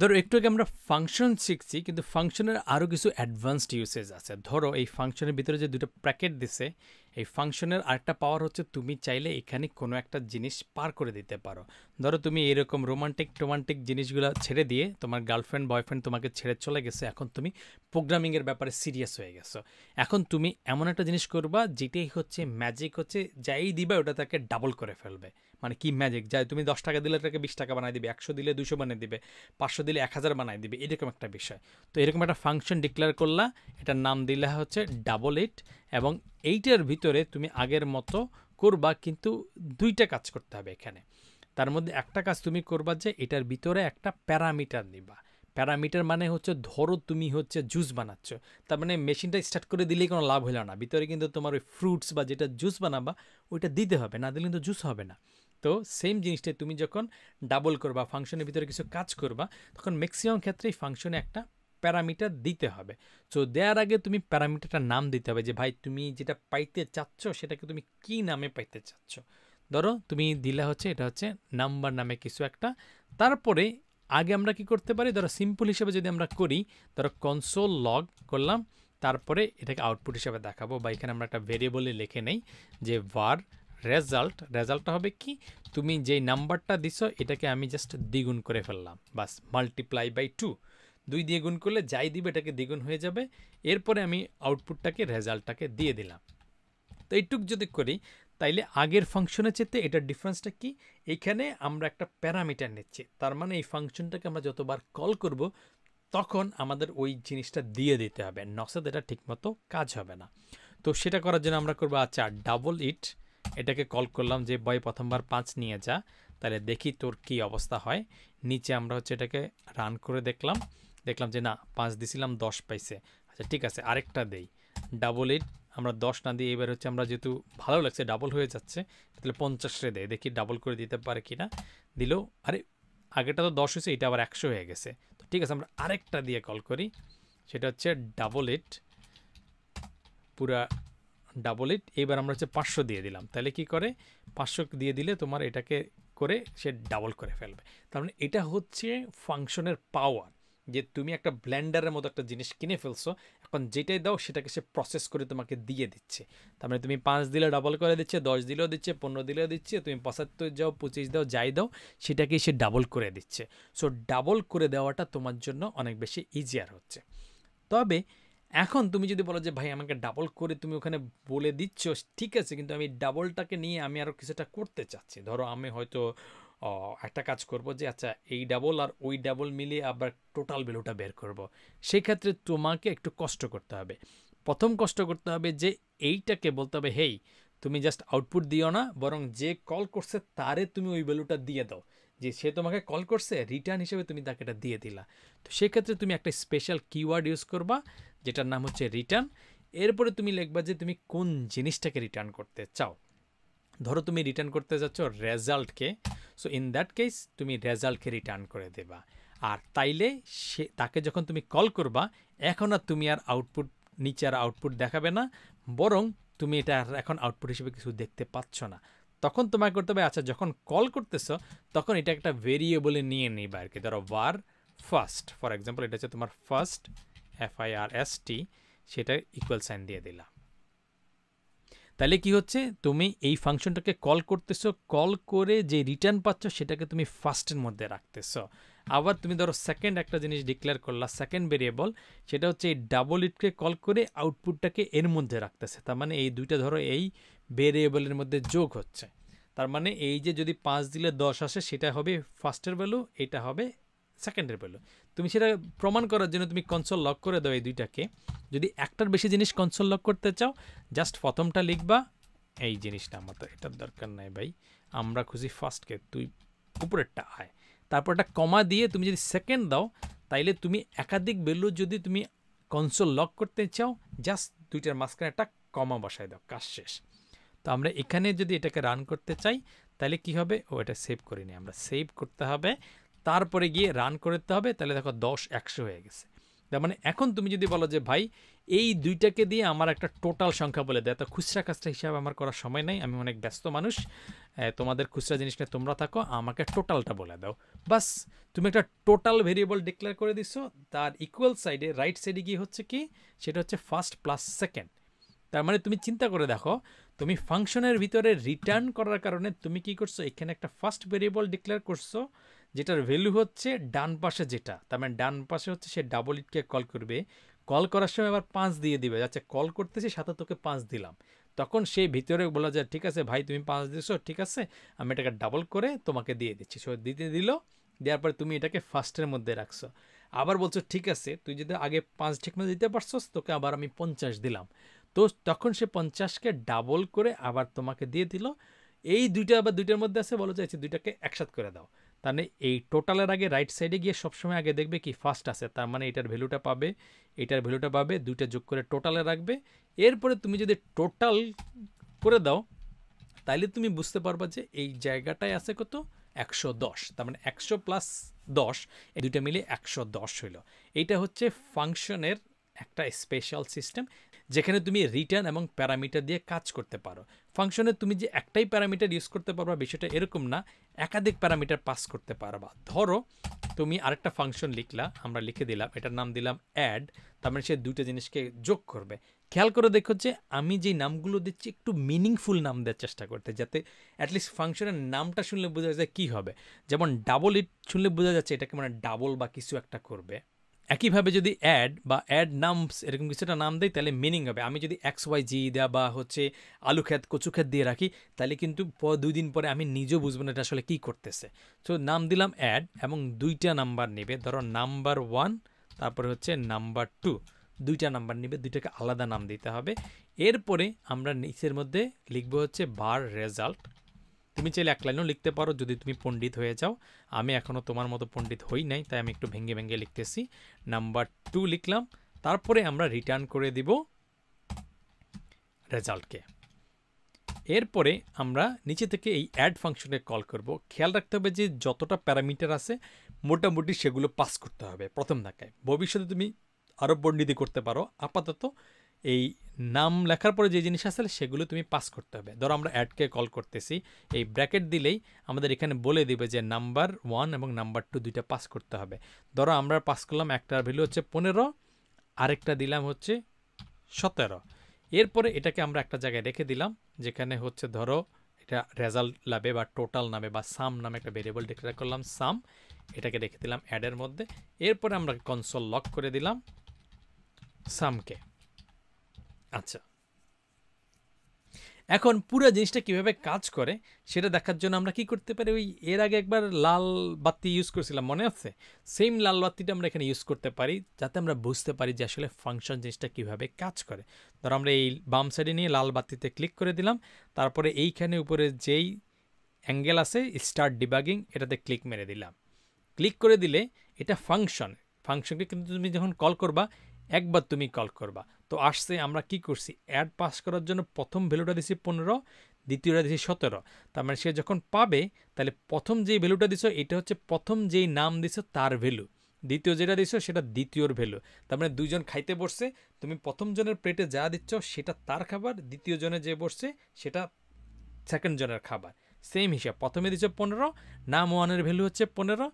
ধরো একটু আগে আমরা ফাংশন শিখছি, কিন্তু ফাংশনের আরও কিছু অ্যাডভান্সড ইউসেজ আছে। ধরো এই ফাংশনের ভিতরে যে দুটো প্র্যাকেট দিছে, এই ফাংশনের আরেকটা পাওয়ার হচ্ছে তুমি চাইলে এখানে কোনো একটা জিনিস পার করে দিতে পারো। ধরো তুমি এরকম রোমান্টিক জিনিসগুলো ছেড়ে দিয়ে, তোমার গার্লফ্রেন্ড বয়ফ্রেন্ড তোমাকে ছেড়ে চলে গেছে, এখন তুমি প্রোগ্রামিংয়ের ব্যাপারে সিরিয়াস হয়ে গেছো। এখন তুমি এমন একটা জিনিস করবা যেটাই হচ্ছে ম্যাজিক, হচ্ছে যাই দিবা ওটা তাকে ডাবল করে ফেলবে। মানে কি ম্যাজিক, যাই তুমি 10 টাকা দিলে এটাকে 20 টাকা বানাই দিবে, 100 দিলে 200 বানিয়ে দিবে, 500 দিলে 1000 বানাই দিবে, এরকম একটা বিষয়। তো এরকম একটা ফাংশন ডিক্লেয়ার করলা, এটার নাম দিলে হচ্ছে ডাবল ইট, এবং এইটার ভিতরে তুমি আগের মতো করবা, কিন্তু দুইটা কাজ করতে হবে এখানে। তার মধ্যে একটা কাজ তুমি করবা যে এটার ভিতরে একটা প্যারামিটার নিবা। প্যারামিটার মানে হচ্ছে ধরো তুমি হচ্ছে জুস বানাচ্ছ, তার মানে মেশিনটা স্টার্ট করে দিলেই কোনো লাভ হলো না, ভিতরে কিন্তু তোমার ওই ফ্রুটস বা যেটা জুস বানাবা ওইটা দিতে হবে, না দিলে কিন্তু জুস হবে না। তো সেম জিনিসটাই তুমি যখন ডাবল করবা, ফাংশনের ভিতরে কিছু কাজ করবা, তখন ম্যাক্সিমাম ক্ষেত্রেই ফাংশনে একটা প্যারামিটার দিতে হবে। সো দেওয়ার আগে তুমি প্যারামিটারটার নাম দিতে হবে, যে ভাই তুমি যেটা পাইতে চাচ্ছ সেটাকে তুমি কি নামে পাইতে চাচ্ছ। ধরো তুমি দিলে হচ্ছে এটা হচ্ছে নাম্বার নামে কিছু একটা। তারপরে আগে আমরা কি করতে পারি, ধরো সিম্পল হিসেবে যদি আমরা করি, ধরো কনসোল লগ করলাম, তারপরে এটাকে আউটপুট হিসেবে দেখাবো, বা এখানে আমরা একটা ভেরিয়েবলে লিখে নেই যে var রেজাল্টটা হবে কি, তুমি যেই নাম্বারটা দিছো এটাকে আমি জাস্ট দ্বিগুণ করে ফেললাম, বাস মাল্টিপ্লাই বাই 2, 2 দিয়ে গুণ করলে যাই দিবে এটাকে দ্বিগুণ হয়ে যাবে। এরপরে আমি আউটপুটটাকে রেজাল্টটাকে দিয়ে দিলাম। তো এইটুক যদি করি, তাইলে আগের ফাংশনের চেয়ে এটার ডিফারেন্সটা কি, এইখানে আমরা একটা প্যারামিটার নিচ্ছি, তার মানে এই ফাংশনটাকে আমরা যতবার কল করব তখন আমাদের ওই জিনিসটা দিয়ে দিতে হবে, নচেত এটা ঠিকমতো কাজ হবে না। তো সেটা করার জন্য আমরা করবো, আচ্ছা ডাবল ইট, এটাকে কল করলাম যে বয় প্রথমবার 5 নিয়ে যা, তাহলে দেখি তোর কি অবস্থা হয়। নিচে আমরা হচ্ছে এটাকে রান করে দেখলাম যে না 5 দিছিলাম 10 পাইছে। আচ্ছা ঠিক আছে, আরেকটা দেই, ডাবল ইট, আমরা 10 না দিয়ে এবার হচ্ছে আমরা যেহেতু ভালো লাগছে ডাবল হয়ে যাচ্ছে, তাহলে 50 দেয়, দেখি ডাবল করে দিতে পারে কিনা। দিল, আরে আগেটা তো 10 হয়েছে, এটা আবার 100 হয়ে গেছে। তো ঠিক আছে, আমরা আরেকটা দিয়ে কল করি, সেটা হচ্ছে ডাবল ইট, পুরা ডাবল ইট। এবার আমরা হচ্ছে 500 দিয়ে দিলাম, তাহলে কি করে 500 দিয়ে দিলে তোমার এটাকে করে সে ডাবল করে ফেলবে। তার মানে এটা হচ্ছে ফাংশনের পাওয়ার, যে তুমি একটা ব্লেন্ডারের মতো একটা জিনিস কিনে ফেলছো, এখন যেটাই দাও সেটাকে সে প্রসেস করে তোমাকে দিয়ে দিচ্ছে। তার মানে তুমি 5 দিলে ডাবল করে দিচ্ছে, 10 দিলেও দিচ্ছে, 15 দিলেও দিচ্ছে, তুমি 75 যাও 25 দাও যাই দাও সেটাকেই সে ডাবল করে দিচ্ছে। সো ডাবল করে দেওয়াটা তোমার জন্য অনেক বেশি ইজিয়ার হচ্ছে। তবে এখন তুমি যদি বলো যে ভাই আমাকে ডাবল করে তুমি ওখানে বলে দিচ্ছ, ঠিক আছে, কিন্তু আমি ডাবলটাকে নিয়ে আমি আরও কিছুটা করতে চাচ্ছি। ধরো আমি হয়তো একটা কাজ করব যে আচ্ছা এই ডাবল আর ওই ডাবল মিলিয়ে আবার টোটাল ভ্যালুটা বের করব। সেই ক্ষেত্রে তোমাকে একটু কষ্ট করতে হবে। প্রথম কষ্ট করতে হবে যে এইটাকে বলতে হবে হেই তুমি জাস্ট আউটপুট দিও না, বরং যে কল করছে তারে তুমি ওই ভ্যালুটা দিয়ে দাও, যে সে তোমাকে কল করছে রিটার্ন হিসেবে তুমি তাকে এটা দিয়ে দিলা। তো সেক্ষেত্রে তুমি একটা স্পেশাল কিওয়ার্ড ইউজ করবা যেটার নাম হচ্ছে রিটার্ন। এরপরে তুমি লিখবা যে তুমি কোন জিনিসটাকে রিটার্ন করতে চাও। ধরো তুমি রিটার্ন করতে যাচ্ছ রেজাল্টকে, সো ইন দ্যাট কেস তুমি রেজাল্টকে রিটার্ন করে দেবা। আর তাইলে সে তাকে যখন তুমি কল করবা, এখন আর তুমি আর আউটপুট নিচে আর আউটপুট দেখাবে না, বরং তুমি এটা আর এখন আউটপুট হিসেবে কিছু দেখতে পাচ্ছ না। তখন তোমায় করতে হবে, আচ্ছা যখন কল করতেছো তখন এটা একটা ভেরিয়েবলে নিয়ে নিবা আর কি। ধরো var ফার্স্ট, ফর এক্সাম্পল এটা হচ্ছে তোমার ফার্স্ট FIRST, সেটা ইকুয়াল সাইন দিয়ে দিলাম। তাহলে কি হচ্ছে, তুমি এই ফাংশনটাকে কল করতেছো, কল করে যে রিটার্ন পাচ্ছ সেটাকে তুমি ফার্স্টের মধ্যে রাখতেছো। আবার তুমি ধরো সেকেন্ড একটা জিনিস ডিক্লেয়ার করলা, সেকেন্ড ভেরিয়েবল, সেটা হচ্ছে এই ডাবল ইটকে কল করে আউটপুটটাকে এর মধ্যে রাখতেছে। তার মানে এই দুইটা ধরো এই ভেরিয়েবলের মধ্যে যোগ হচ্ছে। তার মানে এই যে যদি 5 দিলে 10 আসে সেটা হবে ফার্স্টের ভ্যালু, এটা হবে সেকেন্ডের ভ্যালু। তুমি সেটা প্রমাণ করার জন্য তুমি কনসোল লক করে দাও এই দুইটাকে। যদি একটার বেশি জিনিস কনসোল লক করতে চাও, জাস্ট প্রথমটা লিখবা, এই জিনিসটা আমার তো এটার দরকার নাই ভাই, আমরা খুঁজি ফার্স্টকে, তুই উপরেরটা আয়, তারপর একটা কমা দিয়ে তুমি যদি সেকেন্ড দাও, তাইলে তুমি একাধিক ভ্যালু যদি তুমি কনসোল লক করতে চাও, জাস্ট দুইটার মাঝখানে একটা কমা বসায় দাও, কাজ শেষ। তো আমরা এখানে যদি এটাকে রান করতে চাই তাহলে কি হবে, ও এটা সেভ করে নিই, আমরা সেভ করতে হবে, তারপরে গিয়ে রান করতে হবে। তাহলে দেখো 10 100 হয়ে গেছে। তার মানে এখন তুমি যদি বলো যে ভাই এই দুইটাকে দিয়ে আমার একটা টোটাল সংখ্যা বলে দেয়, তো খুচরা কাজটা হিসাবে আমার করার সময় নাই, আমি অনেক ব্যস্ত মানুষ, তোমাদের খুচরা জিনিস নিয়ে তোমরা থাকো, আমাকে টোটালটা বলে দাও। বাস তুমি একটা টোটাল ভেরিয়েবল ডিক্লেয়ার করে দিছো, তার ইকুয়াল সাইডে রাইট সাইডে গিয়ে হচ্ছে কি, সেটা হচ্ছে ফার্স্ট প্লাস সেকেন্ড। তার মানে তুমি চিন্তা করে দেখো, তুমি ফাংশনের ভিতরে রিটার্ন করার কারণে তুমি কি করছো, এখানে একটা ফার্স্ট ভেরিয়েবল ডিক্লেয়ার করছো যেটার ভ্যালু হচ্ছে ডান পাশে যেটা, তার মানে ডান পাশে হচ্ছে সে ডাবল ইটকে কল করবে, কল করার সময় আবার 5 দিয়ে দিবে, আচ্ছা কল করতেছি সাথে তোকে 5 দিলাম, তখন সেই ভিতরে বলা যায় ঠিক আছে ভাই তুমি 5 দিছো, ঠিক আছে আমি এটাকে ডাবল করে তোমাকে দিয়ে দিচ্ছি। সো দিতে দিল, দেওয়ার পরে তুমি এটাকে ফার্স্টের মধ্যে রাখছো, আবার বলছো ঠিক আছে তুই যদি আগে 5 ঠিক মতো দিতে পারছস, তোকে আবার আমি 50 দিলাম, তো তখন সে 50কে ডাবল করে আবার তোমাকে দিয়ে দিল। এই দুইটা আবার দুইটার মধ্যে আছে, বলো চাইছে দুইটাকে একসাথ করে দাও, তাহলে এই টোটালের আগে রাইট সাইডে গিয়ে সবসময় আগে দেখবে কি ফার্স্ট আছে, তার মানে এটার ভ্যালুটা পাবে, এটার ভ্যালুটা পাবে, দুইটা যোগ করে টোটালে রাখবে। এরপরে তুমি যদি টোটাল করে দাও, তাইলে তুমি বুঝতে পারবা যে এই জায়গাটায় আছে কত, 110, তার মানে 100 প্লাস 10, এই দুইটা মিলে 110 হইল। এইটা হচ্ছে ফাংশনের একটা স্পেশাল সিস্টেম, যেখানে তুমি রিটার্ন এবং প্যারামিটার দিয়ে কাজ করতে পারো। ফাংশনে তুমি যে একটাই প্যারামিটার ইউজ করতে পারবা বিষয়টা এরকম না, একাধিক প্যারামিটার পাস করতে পারবা। ধরো তুমি আরেকটা ফাংশন লিখলা, আমরা লিখে দিলাম, এটার নাম দিলাম অ্যাড, তার মানে সে দুইটা জিনিসকে যোগ করবে। খেয়াল করে দেখো যে আমি যে নামগুলো দিচ্ছি একটু মিনিংফুল নাম দেওয়ার চেষ্টা করতে, যাতে অ্যাটলিস্ট ফাংশনের নামটা শুনলে বোঝা যায় কী হবে। যেমন ডাবল ইট শুনলে বোঝা যাচ্ছে এটাকে মানে ডাবল বা কিছু একটা করবে। একইভাবে যদি অ্যাড বা অ্যাড নামস এরকম কিছুটা নাম দেয় তাহলে মিনিং হবে। আমি যদি XYZ দেওয়া বা হচ্ছে আলু ক্ষেত কচু ক্ষেত দিয়ে রাখি, তাহলে কিন্তু 2 দিন পরে আমি নিজেও বুঝবো না এটা আসলে কী করতেছে। তো নাম দিলাম অ্যাড এবং দুইটা নাম্বার নেবে, ধরো নাম্বার 1 তারপরে হচ্ছে নাম্বার 2, দুইটা নাম্বার নেবে, দুইটাকে আলাদা নাম দিতে হবে। এরপরে আমরা নিচের মধ্যে লিখবো হচ্ছে বার রেজাল্ট। তুমি চাইলে এক লাইনও লিখতে পারো যদি তুমি পণ্ডিত হয়ে যাও, আমি এখনও তোমার মতো পণ্ডিত হই নাই, তাই আমি একটু ভেঙে ভেঙে লিখতেছি। নাম্বার 2 লিখলাম, তারপরে আমরা রিটার্ন করে দিব রেজাল্টকে। এরপরে আমরা নিচে থেকে এই অ্যাড ফাংশনে কল করব। খেয়াল রাখতে হবে যে যতটা প্যারামিটার আছে মোটামুটি সেগুলো পাস করতে হবে প্রথম ধাক্কায়। ভবিষ্যতে তুমি আরও পণ্ডিতি করতে পারো, আপাতত এই নাম লেখার পরে যে জিনিস আসলে সেগুলো তুমি পাস করতে হবে। ধরো আমরা অ্যাডকে কল করতেছি, এই ব্র্যাকেট দিলেই আমাদের এখানে বলে দিবে যে নাম্বার 1 এবং নাম্বার 2 দুইটা পাস করতে হবে। ধরো আমরা পাস করলাম, একটার ভ্যালু হচ্ছে 15, আরেকটা দিলাম হচ্ছে 17। এরপরে এটাকে আমরা একটা জায়গায় রেখে দিলাম, যেখানে হচ্ছে ধরো এটা রেজাল্ট নামে বা টোটাল নামে বা সাম নামে একটা ভেরিয়েবল ডিক্লেয়ার করলাম সাম, এটাকে রেখে দিলাম অ্যাডের মধ্যে। এরপরে আমরা কনসোল লক করে দিলাম সামকে। আচ্ছা, এখন পুরো জিনিসটা কিভাবে কাজ করে সেটা দেখার জন্য আমরা কি করতে পারি, ওই এর আগে একবার লাল বাতি ইউজ করেছিলাম মনে আছে, সেম লাল বাতিটা আমরা এখানে ইউজ করতে পারি, যাতে আমরা বুঝতে পারি যে আসলে ফাংশন জিনিসটা কিভাবে কাজ করে। ধরো আমরা এই বাম সাইডে নিয়ে লাল বাতিতে ক্লিক করে দিলাম, তারপরে এইখানে উপরে যেই অ্যাঙ্গেল আছে স্টার্ট ডিবাগিং, এটাতে ক্লিক মেরে দিলাম। ক্লিক করে দিলে এটা ফাংশনকে কিন্তু তুমি যখন কল করবা একবার তুমি কল করবা, তো আসছে আমরা কি করছি, অ্যাড পাস করার জন্য প্রথম ভ্যালুটা দিছি 15, দ্বিতীয়টা দিছি 17। তার মানে সে যখন পাবে, তাহলে প্রথম যেই ভ্যালুটা দিছো এটা হচ্ছে প্রথম যেই নাম দিছো তার ভ্যালু, দ্বিতীয় যেটা দিছো সেটা দ্বিতীয়র ভ্যালু। তার মানে দুইজন খাইতে বসছে, তুমি প্রথম জনের প্লেটে যা দিচ্ছ সেটা তার খাবার, দ্বিতীয় জনে যে বসছে সেটা সেকেন্ড জনের খাবার। সেম হিসাব, প্রথমে দিচ্ছে 15, নাম 1-এর ভ্যালু হচ্ছে 15,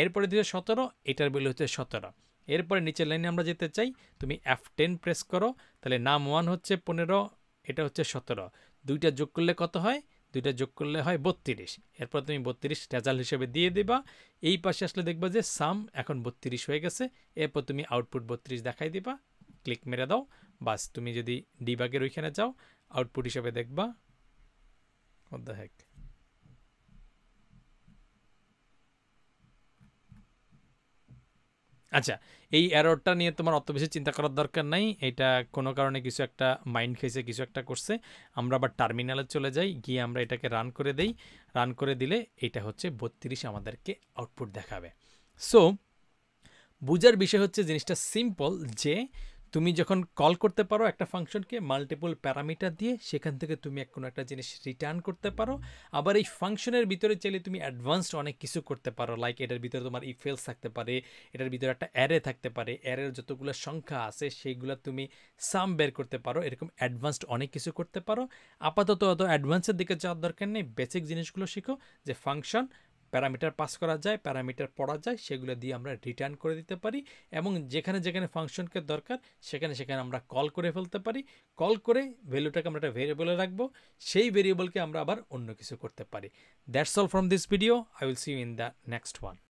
এরপরে দিচ্ছে 17, এটার ভ্যালু হচ্ছে 17। এরপরে নিচের লাইনে আমরা যেতে চাই, তুমি F10 প্রেস করো, তাহলে নাম 1 হচ্ছে 15, এটা হচ্ছে 17, দুইটা যোগ করলে কত হয়, দুইটা যোগ করলে হয় 32। এরপর তুমি 32 রেজাল্ট হিসেবে দিয়ে দিবা। এই পাশে আসলে দেখবা যে সাম এখন 32 হয়ে গেছে, এরপর তুমি আউটপুট 32 দেখাই দিবা, ক্লিক মেরে দাও, বাস তুমি যদি ডিবাগের ওইখানে যাও আউটপুট হিসেবে দেখবা what the heck। আচ্ছা, এই এররটা নিয়ে তোমার অত বেশি চিন্তা করার দরকার নাই, এটা কোনো কারণে কিছু একটা মাইন্ড খেয়েছে, কিছু একটা করছে। আমরা আবার টার্মিনালে চলে যাই, গিয়ে আমরা এটাকে রান করে দেই, রান করে দিলে এটা হচ্ছে 32 আমাদেরকে আউটপুট দেখাবে। সো বুঝার বিষয় হচ্ছে জিনিসটা সিম্পল, যে তুমি যখন কল করতে পারো একটা ফাংশনকে মাল্টিপল প্যারামিটার দিয়ে, সেখান থেকে তুমি কোনো একটা জিনিস রিটার্ন করতে পারো। আবার এই ফাংশনের ভিতরে চাইলে তুমি অ্যাডভান্সড অনেক কিছু করতে পারো, লাইক এটার ভিতরে তোমার ইফ এলস থাকতে পারে, এটার ভিতরে একটা অ্যারে থাকতে পারে, অ্যারের যতগুলো সংখ্যা আছে সেইগুলো তুমি সাম বের করতে পারো, এরকম অ্যাডভান্সড অনেক কিছু করতে পারো। আপাতত অত অ্যাডভান্সের দিকে যাওয়ার দরকার নেই, বেসিক জিনিসগুলো শিখো যে ফাংশন প্যারামিটার পাস করা যায়, প্যারামিটার পড়া যায়, সেগুলো দিয়ে আমরা রিটার্ন করে দিতে পারি, এবং যেখানে যেখানে ফাংশনকে দরকার সেখানে সেখানে আমরা কল করে ফেলতে পারি। কল করে ভ্যালুটাকে আমরা একটা ভেরিয়েবলে রাখবো, সেই ভেরিয়েবলকে আমরা আবার অন্য কিছু করতে পারি। That's all from this video. I will see you in the next one.